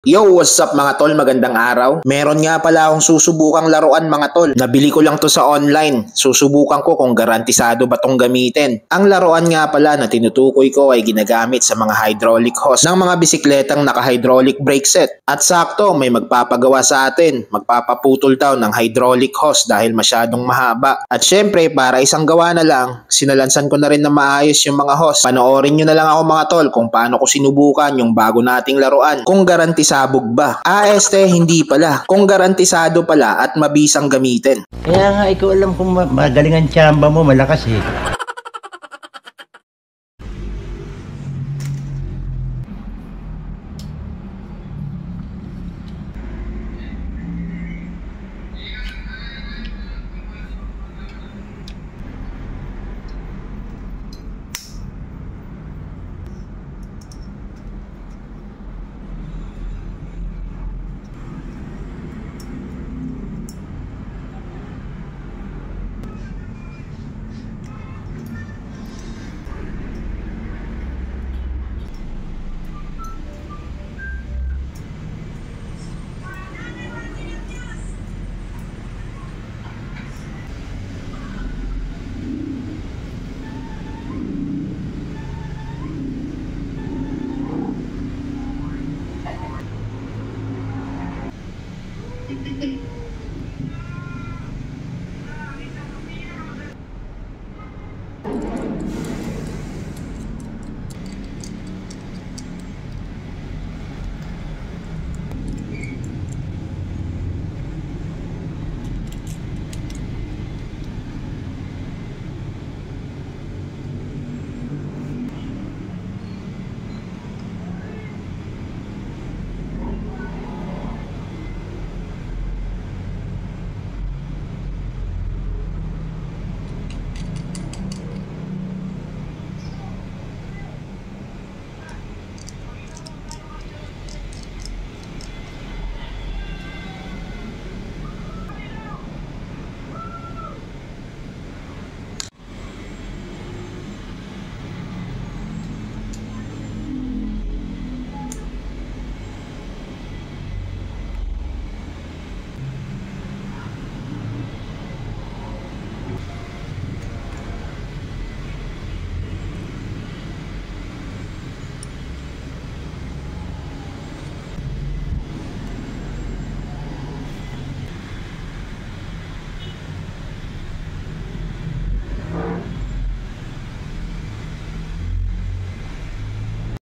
Yo, what's up mga tol? Magandang araw. Meron nga pala akong susubukang laruan mga tol. Nabili ko lang to sa online. Susubukan ko kung garantisado ba tong gamitin. Ang laruan nga pala na tinutukoy ko ay ginagamit sa mga hydraulic hose ng mga bisikletang naka-hydraulic brake set. At sakto, may magpapagawa sa atin. Magpapaputol daw ng hydraulic hose dahil masyadong mahaba. At syempre, para isang gawa na lang, sinalansan ko na rin na maayos yung mga hose. Panoorin nyo na lang ako mga tol kung paano ko sinubukan yung bago nating laruan. Kung garantisado ba? Hindi pala. Kung garantisado pala at mabisang gamitin. Kaya nga ikaw alam kung magaling ang tsamba mo, malakas eh.